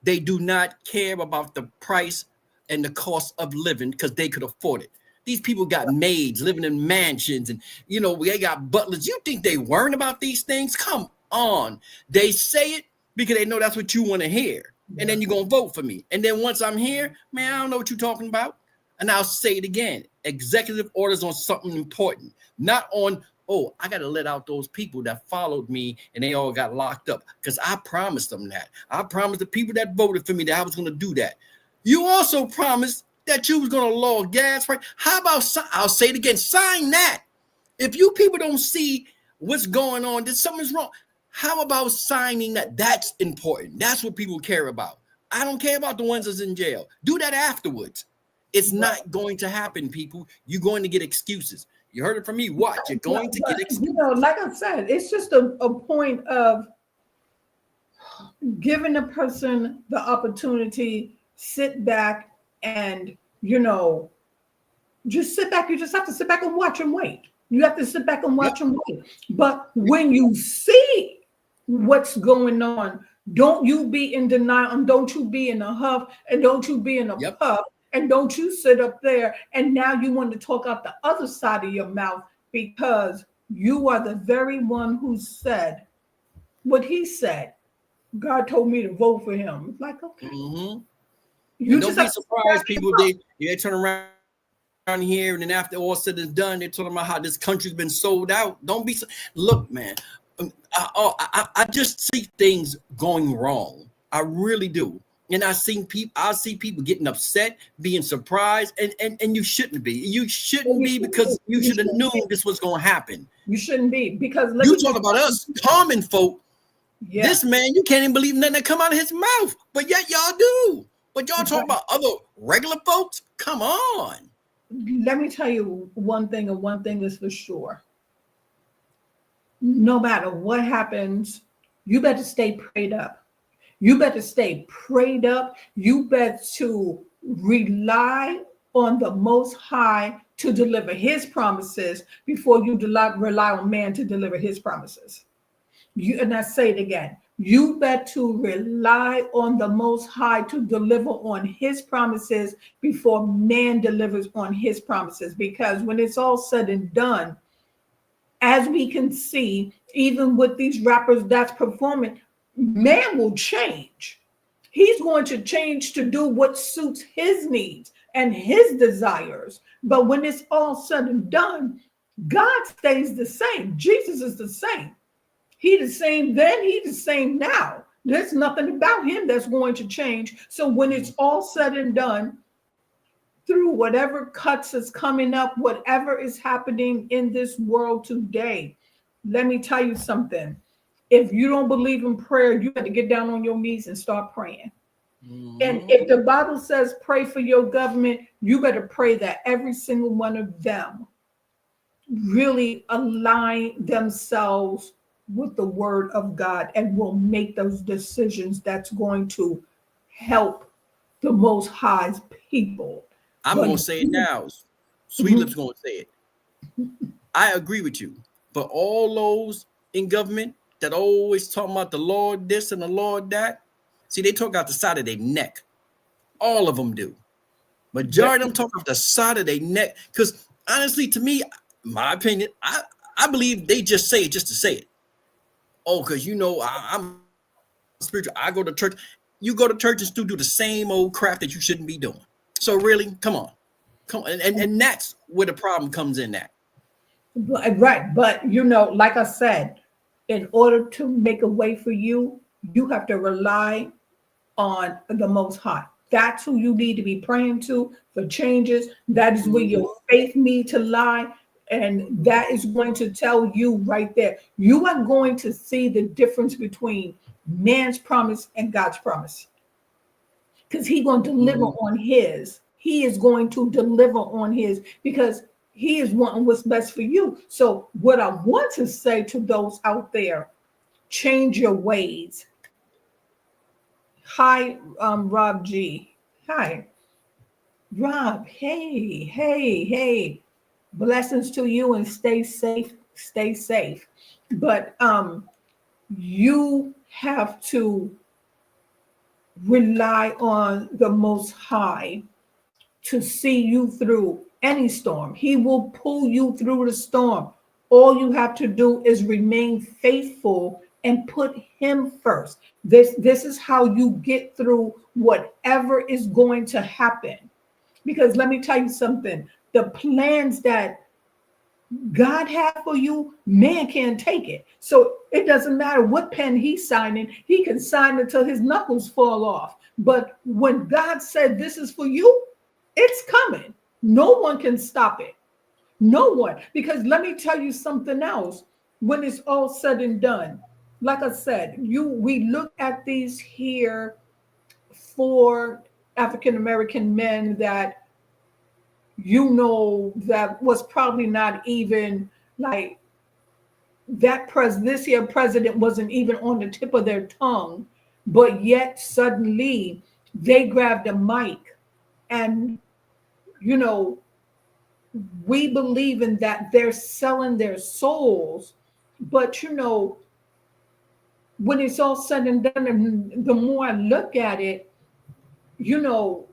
They do not care about the price and the cost of living because they could afford it. These people got maids living in mansions and, they got butlers. You think they weren't about these things? Come on. They say it because they know that's what you want to hear. And then you're going to vote for me. And then once I'm here, man, I don't know what you're talking about. And I'll say it again. Executive orders on something important, not on, oh, I got to let out those people that followed me and they all got locked up, because I promised them that. I promised the people that voted for me that I was going to do that. You also promised that you was going to lower gas price. How about, I'll say it again, sign that. If you people don't see what's going on, then something's wrong. How about signing that? That's important. That's what people care about. I don't care about the ones that's in jail. Do that afterwards. It's not going to happen, people. You're going to get excuses. You heard it from me. Watch. You're going to get excuses. Like I said, it's just a point of giving a person the opportunity, sit back and, just sit back. You just have to sit back and watch and wait. You have to sit back and watch and wait. But when you see what's going on, don't you be in denial, and don't you be in a huff, and don't you be in a puff, and don't you sit up there and now you want to talk out the other side of your mouth because you are the very one who said what he said. God told me to vote for him. It's like, okay. Mm-hmm. You don't be surprised, people. They turn around here, and then after all said and done, they're talking about how this country's been sold out. Don't be. Look, man. I just see things going wrong. I really do. And I see people getting upset, being surprised, and you shouldn't be. You shouldn't be, because you should have known this was going to happen. You shouldn't be, because you talk about us common folk. Yeah. This man, you can't even believe nothing that come out of his mouth, but yet y'all do. But y'all talk about other regular folks. Come on. Let me tell you one thing, and one thing is for sure. No matter what happens, you better stay prayed up. You better stay prayed up. You better to rely on the Most High to deliver his promises before you rely on man to deliver his promises. And I say it again. You better to rely on the Most High to deliver on his promises before man delivers on his promises. Because when it's all said and done, as we can see, even with these rappers that's performing, man will change. He's going to change to do what suits his needs and his desires. But when it's all said and done, God stays the same. Jesus is the same. He's the same then, he's the same now. There's nothing about him that's going to change. So when it's all said and done, through whatever cuts is coming up, whatever is happening in this world today, let me tell you something. If you don't believe in prayer, you have to get down on your knees and start praying. And Mhm. if the Bible says pray for your government, you better pray that every single one of them really align themselves with the word of God and will make those decisions that's going to help the most high's people. I'm But gonna say it now. Sweet Mhm. Lips gonna say it. I agree with you. But all those in government that always talking about the Lord this and the Lord that, see, they talk out the side of their neck. All of them do. Yep. Majority of them talk off the side of their neck. Because honestly, to me, my opinion, I believe they just say it just to say it. Oh, because I'm spiritual. I go to church. You go to church and still do the same old crap that you shouldn't be doing. So really, come on. Come on. And that's where the problem comes in at. Right. But like I said, in order to make a way for you, you have to rely on the Most High. That's who you need to be praying to for changes. That is where Mhm. your faith need to lie. And that is going to tell you right there. You are going to see the difference between man's promise and God's promise. Because He's going to deliver Mhm. on his. He is going to deliver on his because he is wanting what's best for you. So what I want to say to those out there, change your ways. Hi, Rob G. Hi, Rob. Hey, hey, hey. Blessings to you and stay safe. Stay safe. But you have to rely on the Most High to see you through any storm. He will pull you through the storm. All you have to do is remain faithful and put him first. This is how you get through whatever is going to happen. Because let me tell you something, the plans that God had for you, man can't take it. So it doesn't matter what pen he's signing, he can sign until his knuckles fall off. But when God said this is for you, it's coming. No one can stop it. No one. Because let me tell you something else. When it's all said and done, like I said, we look at these here for African American men that that was probably not even like this year president wasn't even on the tip of their tongue, but yet suddenly they grabbed a mic and you know we believe in that they're selling their souls, but when it's all said and done, and the more I look at it, you know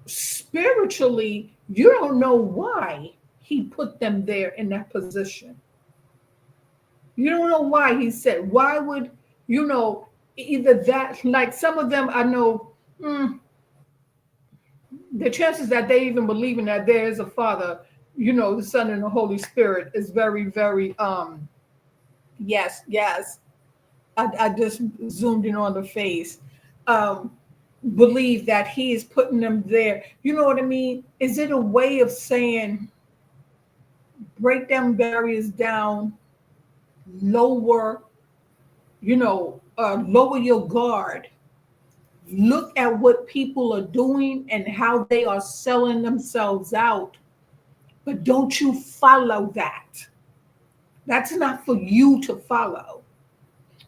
spiritually you don't know why he put them there in that position. You don't know why he said, why would, you know, either that, like some of them I know, the chances that they even believing that there is a father, the Son and the Holy Spirit is very, very, yes, yes. I just zoomed in on the face. Um, believe that he is putting them there. You know what I mean? Is it a way of saying, break them barriers down, lower, lower your guard. Look at what people are doing and how they are selling themselves out, but don't you follow that. That's not for you to follow.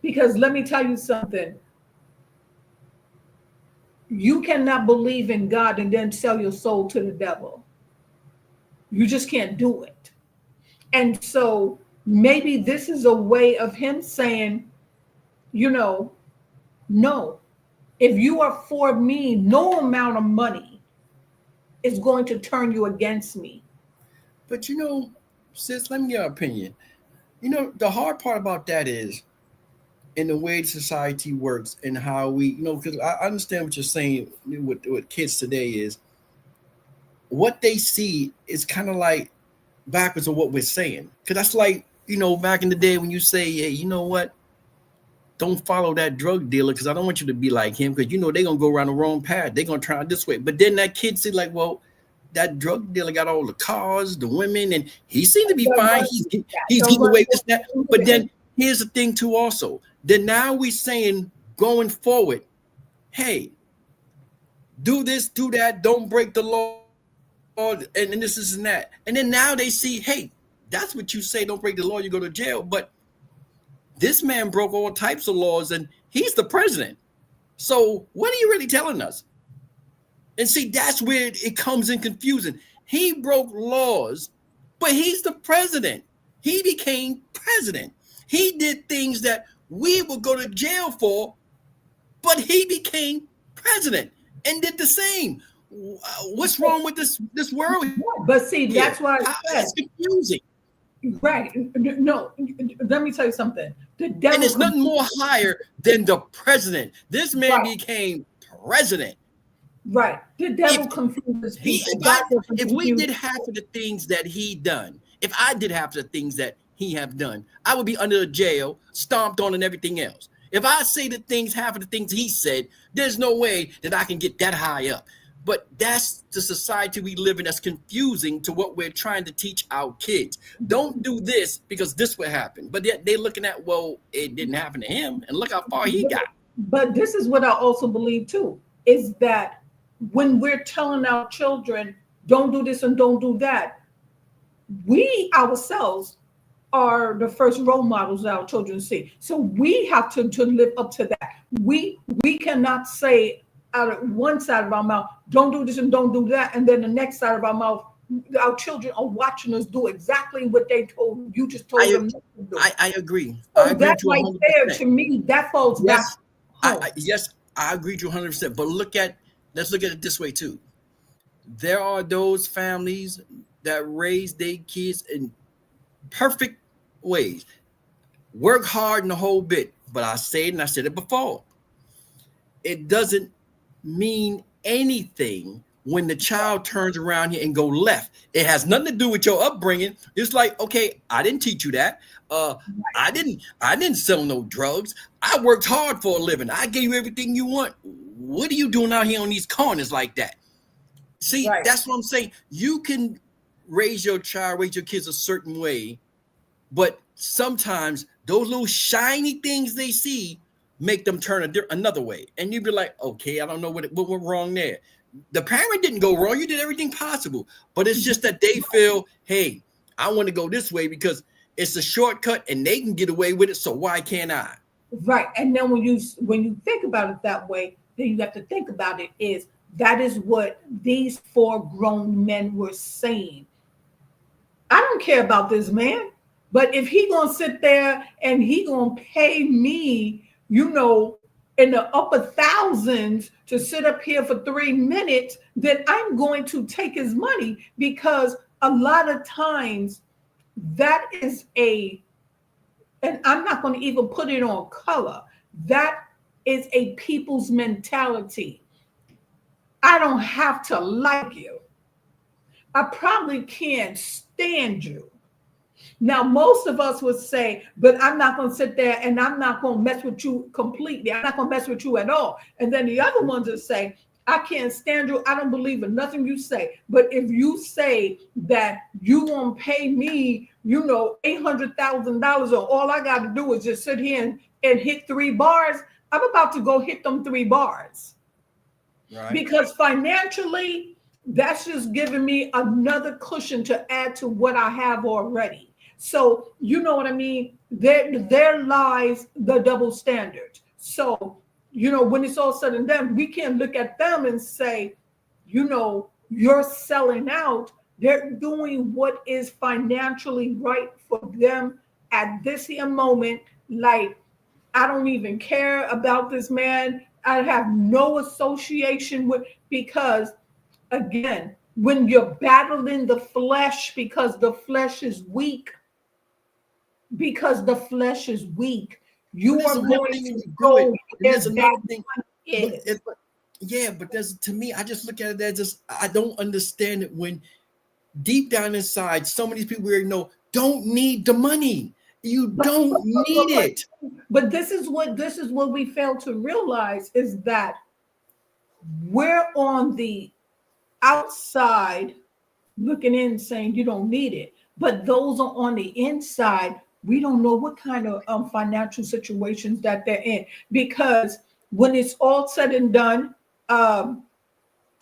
Because let me tell you something, you cannot believe in God and then sell your soul to the devil. You just can't do it. And so maybe this is a way of him saying, you know, no, if you are for me, no amount of money is going to turn you against me. But sis, let me get your opinion. The hard part about that is in the way society works and how we, because I understand what you're saying with kids today is what they see is kind of like backwards of what we're saying. Because that's like, back in the day when you say, hey, you know what? Don't follow that drug dealer because I don't want you to be like him because they're gonna go around the wrong path. They're gonna try this way. But then that kid said, like, well, that drug dealer got all the cars, the women, and he seemed to be Don't fine. run He's with that. he's Don't getting run away with with this, that. But then that. here's the thing too also. Then now we saying going forward, hey, do this, do that, don't break the law, and this and that. And then now they see, hey, that's what you say, don't break the law, you go to jail. But this man broke all types of laws and he's the president. So what are you really telling us? And see, that's where it comes in confusing. He broke laws, but he's the president. He became president. He did things that we would go to jail for, but he became president and did the same. What's wrong with this world? But see, that's why it's confusing. Right. No, let me tell you something. The devil, and it's nothing more higher than the president. This man became president. Right. The devil confuses people. If we did half of the things that he done, if I did half of the things that he have done, I would be under the jail, stomped on and everything else. If I say the things, half of the things he said, there's no way that I can get that high up. But that's the society we live in that's confusing to what we're trying to teach our kids. Don't do this because this will happen. But they're looking at, well, it didn't happen to him. And look how far he got. But this is what I also believe too, is that when we're telling our children, don't do this and don't do that, we ourselves are the first role models that our children see. So we have to live up to that. We cannot say out of one side of our mouth, don't do this and don't do that. And then the next side of our mouth, our children are watching us do exactly what they told you just told them not to do. I agree. So I agree that right there, to me, that falls back. Yes, I agree to 100%. But let's look at it this way too. There are those families that raise their kids in perfect ways, work hard in the whole bit. But I said it before, it doesn't mean anything when the child turns around here and go left. It has nothing to do with your upbringing. It's like, okay, I didn't teach you that. I didn't sell no drugs. I worked hard for a living. I gave you everything you want. What are you doing out here on these corners like that? See, That's what I'm saying. You can raise your kids a certain way, but sometimes those little shiny things they see make them turn another way. And you'd be like, okay, I don't know what went wrong there. The parent didn't go wrong. You did everything possible. But it's just that they feel, hey, I want to go this way because it's a shortcut and they can get away with it. So why can't I? Right. And then when you think about it that way, then you have to think about it is that is what these 4 grown men were saying. I don't care about this man, but if he gonna sit there and he gonna pay me, in the upper thousands to sit up here for 3 minutes, then I'm going to take his money, because a lot of times that is and I'm not going to even put it on color, that is a people's mentality. I don't have to like you. I probably can't stand you. Now, most of us would say, but I'm not going to sit there and I'm not going to mess with you completely. I'm not going to mess with you at all. And then the other ones would say, I can't stand you. I don't believe in nothing you say. But if you say that you won't pay me, $800,000, and all I got to do is just sit here and hit 3 bars, I'm about to go hit them 3 bars. Right. Because financially, that's just giving me another cushion to add to what I have already. So, you know what I mean? There lies the double standard. So, when it's all said and done, we can't look at them and say, you're selling out. They're doing what is financially right for them at this here moment. Like, I don't even care about this man. I have no association with, because again, when you're battling the flesh, because the flesh is weak, you are going to go. There's another thing. But to me, I just look at it as I don't understand it when deep down inside, so many people don't need the money. You don't need it. But this is what we fail to realize, is that we're on the outside looking in saying you don't need it, but those are on the inside We don't know what kind of financial situations that they're in, because when it's all said and done, I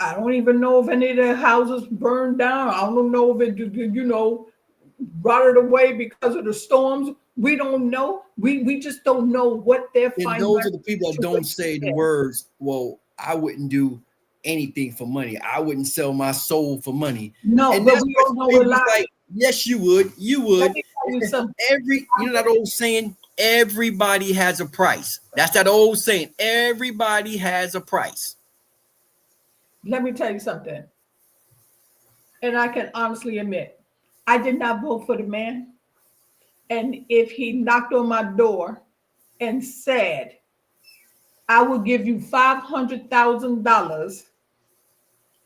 don't even know if any of their houses burned down. I don't know if it, rotted away because of the storms. We don't know. We just don't know what their And financial those are the people that don't say the situation is. words, well, I wouldn't do anything for money. I wouldn't sell my soul for money. No, And but that's we what don't know a baby's lot. like, yes, you would. You would. Let me tell you something. You know that old saying, everybody has a price. That's that old saying, everybody has a price. Let me tell you something. And I can honestly admit, I did not vote for the man. And if he knocked on my door and said, I will give you $500,000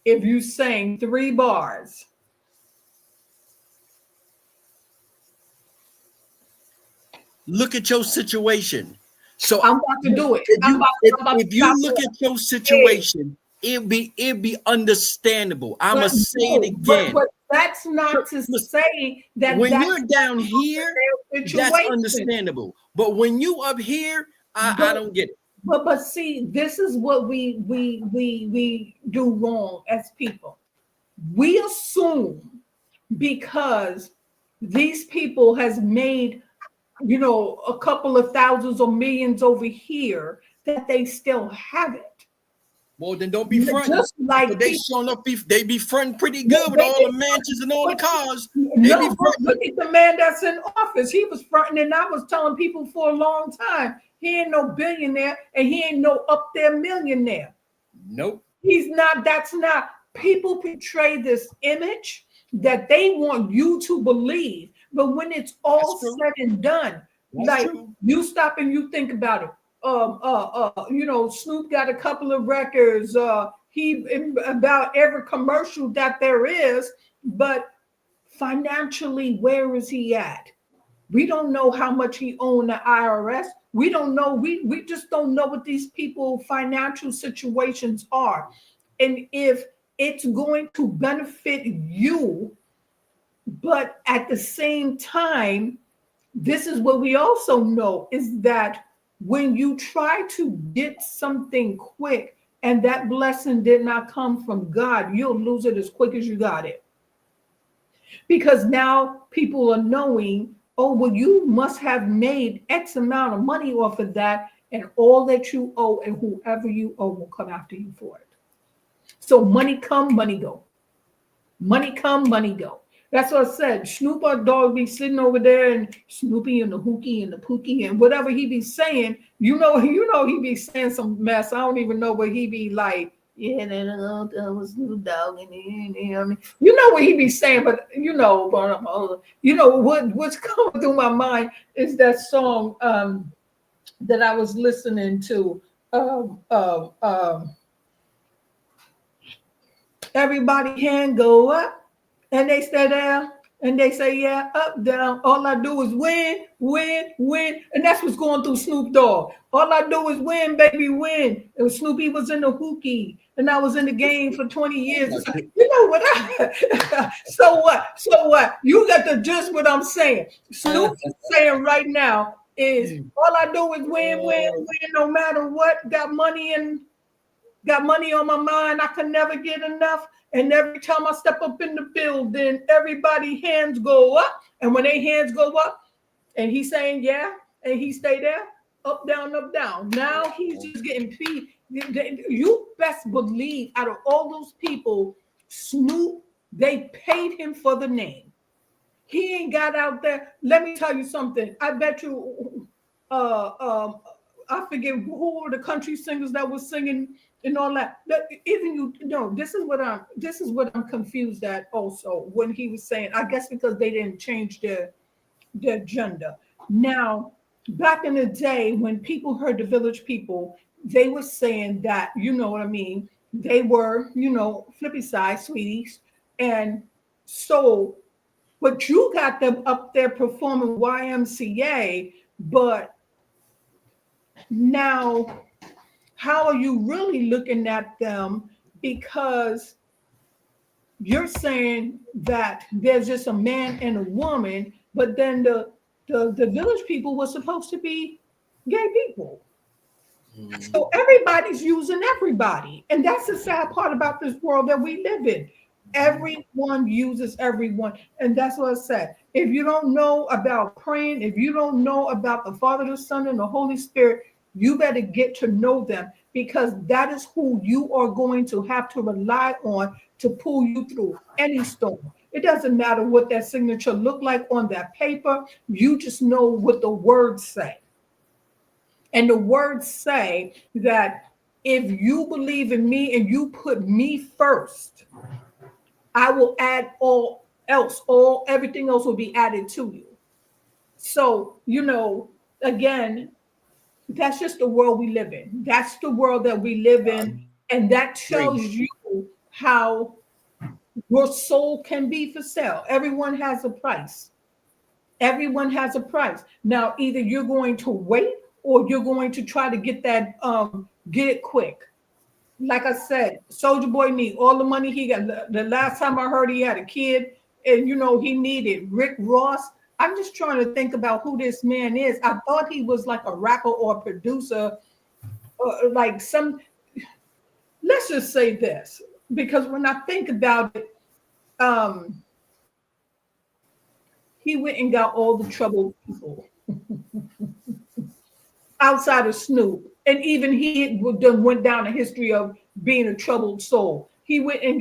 if you sang 3 bars, Look at your situation. So I'm about to do it. if you look at your situation, it'd be understandable. I'ma say it again. But that's not to say that when that's you're down here, that's situation. understandable. But when you up here, I don't get it. But see, this is what we do wrong as people. We assume because these people has made a couple of thousands or millions over here that they still have it. Well, then don't be fronting. Just like But they showing up, they be fronting pretty good with all the mansions and all the cars. They be fronting. Look at the man that's in office. He was fronting, and I was telling people for a long time, he ain't no billionaire and he ain't no up there millionaire. Nope. He's not. That's not. People portray this image that they want you to believe, but when it's all said and done, you stop and you think about it. Snoop got a couple of records. He about every commercial that there is, but financially, where is he at? We don't know how much he owned the IRS. We don't know. We just don't know what these people financial situations are, and if it's going to benefit you, but at the same time, this is what we also know is that when you try to get something quick and that blessing did not come from God, you'll lose it as quick as you got it. Because now people are knowing, oh, well, you must have made X amount of money off of that, and all that you owe and whoever you owe will come after you for it. So money come, money go. Money come, money go. That's what I said. Snoop Dogg be sitting over there and Snoopy and the Hookie and the Pookie and whatever he be saying, he be saying some mess. I don't even know what he be like. Yeah, that was Snoop Dogg and you know what he be saying, but what's coming through my mind is that song that I was listening to. Everybody hand go up. And they stay there and they say, yeah, up, down. All I do is win, win, win. And that's what's going through Snoop Dogg. All I do is win, baby, win. And Snoopy was in the Hookie and I was in the game for 20 years. You know what? So what? So what? You got to just what I'm saying. Snoop is saying right now is all I do is win, win, win, no matter what. Got money on my mind. I can never get enough. And every time I step up in the building, everybody hands go up. And when their hands go up, and he's saying, yeah, and he stay there, up, down, up, down. Now he's just getting paid. You best believe out of all those people, Snoop, they paid him for the name. He ain't got out there. Let me tell you something. I bet you, I forget who were the country singers that was singing and all that. Even this is what I'm confused at also when he was saying, I guess because they didn't change their gender. Now, back in the day when people heard the Village People, they were saying that, you know what I mean, they were, flippy side sweeties. And so, but you got them up there performing YMCA, but now, how are you really looking at them? Because you're saying that there's just a man and a woman, but then the the village people were supposed to be gay people. Mhm. So everybody's using everybody. And that's the sad part about this world that we live in. Everyone uses everyone. And that's what I said. If you don't know about praying, if you don't know about the Father, the Son, and the Holy Spirit, you better get to know them, because that is who you are going to have to rely on to pull you through any storm. It doesn't matter what that signature look like on that paper. You just know what the words say. And the words say that if you believe in me and you put me first, I will add everything else will be added to you. So, again, that's just the world we live in. That's the world that we live in. And that tells Agree. you how your soul can be for sale. Everyone has a price. Everyone has a price. Now, either you're going to wait or you're going to try to get it quick. Like I said, Soldier Boy need all the money he got. The last time I heard, he had a kid, and he needed Rick Ross. I'm just trying to think about who this man is. I thought he was like a rapper or a producer, or like some. Let's just say this, because when I think about it, he went and got all the troubled people outside of Snoop. And even he went down a history of being a troubled soul. He went and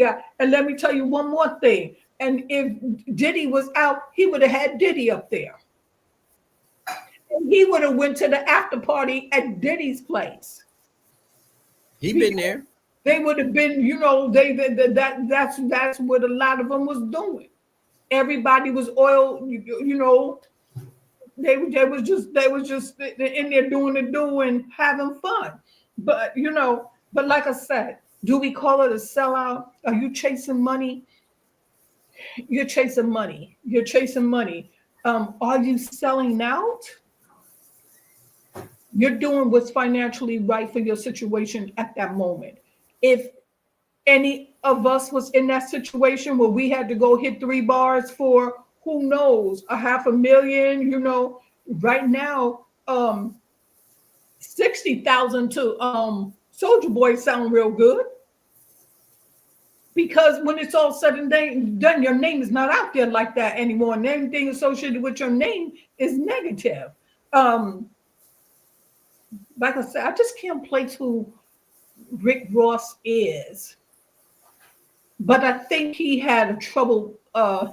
let me tell you one more thing. And if Diddy was out, he would have had Diddy up there. And he would have went to the after party at Diddy's place. He been there. They would have been, that's what a lot of them was doing. Everybody was they was just in there doing, having fun. But like I said, do we call it a sellout? Are you chasing money? You're chasing money. You're chasing money. Are you selling out? You're doing what's financially right for your situation at that moment. If any of us was in that situation where we had to go hit 3 bars for, who knows, $500,000, right now, 60,000 to Soldier Boy sound real good. Because when it's all said and done, your name is not out there like that anymore. And anything associated with your name is negative. Like I said, I just can't place who Rick Ross is. But I think he had a troubled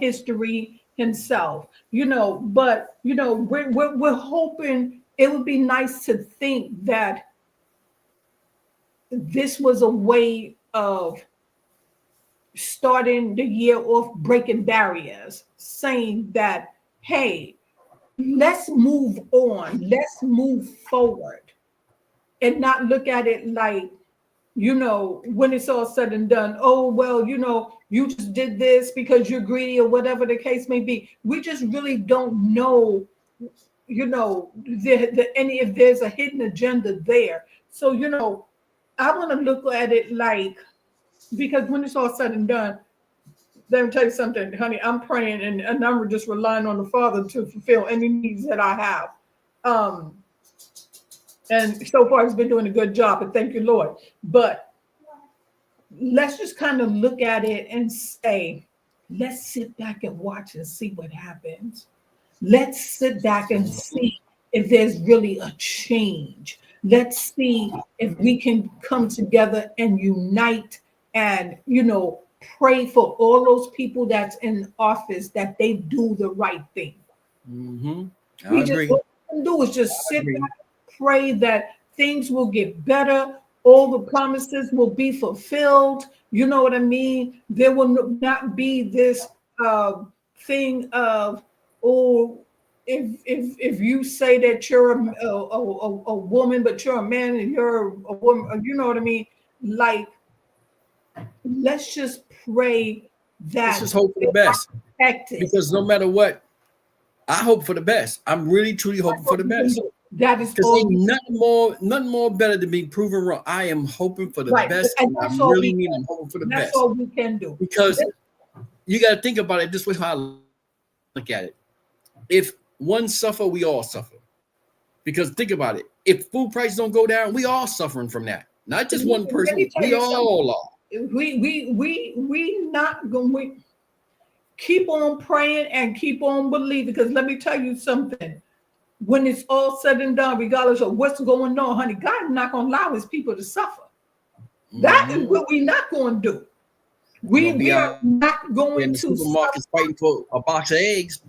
history himself, but we're hoping. It would be nice to think that this was a way of starting the year off, breaking barriers, saying that, hey, let's move on, let's move forward, and not look at it like, when it's all said and done, oh, well, you just did this because you're greedy or whatever the case may be. We just really don't know, if there's a hidden agenda there. So, I want to look at it like, because when it's all said and done, let me tell you something, honey, I'm praying and I'm just relying on the Father to fulfill any needs that I have. And so far, he's been doing a good job, and thank you, Lord. But let's just kind of look at it and say, let's sit back and watch and see what happens. Let's sit back and see if there's really a change. Let's see if we can come together and unite and, pray for all those people that's in office, that they do the right thing. Mm-hmm. All we can do is just sit back, pray that things will get better. All the promises will be fulfilled. You know what I mean? There will not be this thing of, oh, if you say that you're a woman, but you're a man and you're a woman, you know what I mean? Like, let's just pray that. Let's just hope for the best. Because no matter what, I hope for the best. I'm really, truly hoping for the best. That is because nothing more better than be proven wrong. I am hoping for the best. And I'm hoping for the best. That's all we can do. Because you got to think about it this way, how I look at it. If one suffer, we all suffer. Because think about it. If food prices don't go down, we all suffering from that. Not just one Let person. me tell We you all are. we not going to keep on praying and keep on believing. Because let me tell you something. When it's all said and done, regardless of what's going on, honey, God is not going to allow his people to suffer. That is what we're not going to do. We are not going in the to supermarkets suffer. fighting for a box of eggs.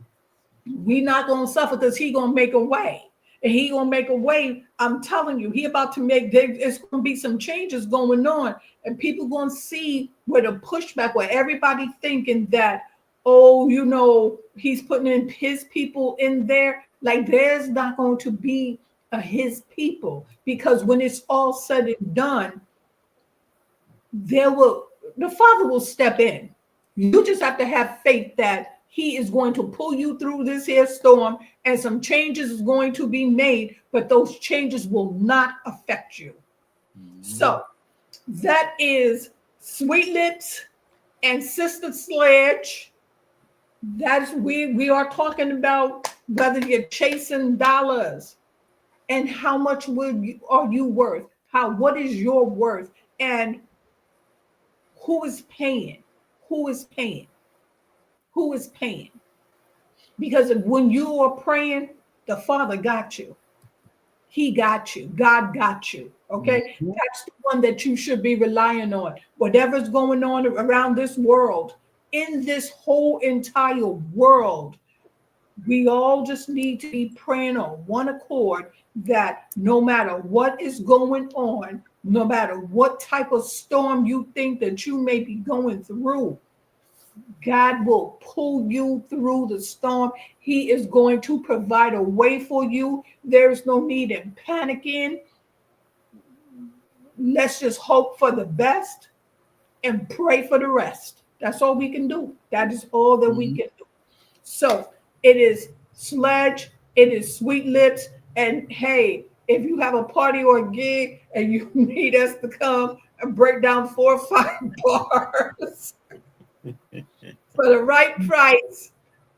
We're not going to suffer because he's going to make a way. And he going to make a way. I'm telling you, he about to make, it's going to be some changes going on. And people going to see where the pushback, where everybody thinking that, oh, you know, he's putting in his people in there. Like there's not going to be his people. Because when it's all said and done, the Father will step in. You just have to have faith that he is going to pull you through this here storm and some changes is going to be made, but those changes will not affect you. So that is Sweet Lips and Sister Sledge. That's we are talking about whether you're chasing dollars and how much are you worth? What is your worth? And who is paying? Who is paying? Who is paying? Because when you are praying, the Father got you. He got you. God got you. Okay? Mm-hmm. That's the one that you should be relying on. Whatever's going on around this world, in this whole entire world, we all just need to be praying on one accord that no matter what is going on, no matter what type of storm you think that you may be going through, God will pull you through the storm. He is going to provide a way for you. There's no need in panicking. Let's just hope for the best and pray for the rest. That's all we can do. That is all that we can do. So it is Sledge, it is Sweet Lips, and hey, if you have a party or a gig and you need us to come and break down 4 or 5 bars for the right price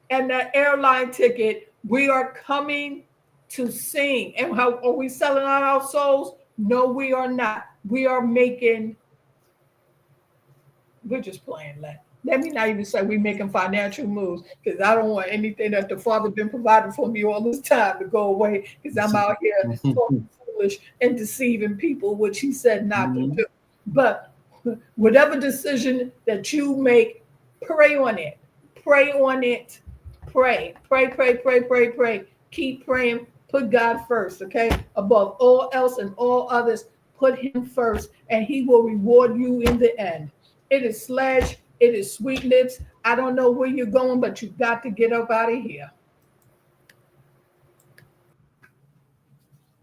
and the airline ticket, we are coming to sing. And how are we selling out our souls? No, we are not. We're just playing. Let me not even say we're making financial moves, because I don't want anything that the Father been providing for me all this time to go away, because I'm out here talking foolish and deceiving people, which he said not to do. But whatever decision that you make, pray on it. Pray on it. Pray. Keep praying. Put God first, okay? Above all else and all others, put him first, and he will reward you in the end. It is Sledge. It is Sweet Lips. I don't know where you're going, but you got to get up out of here.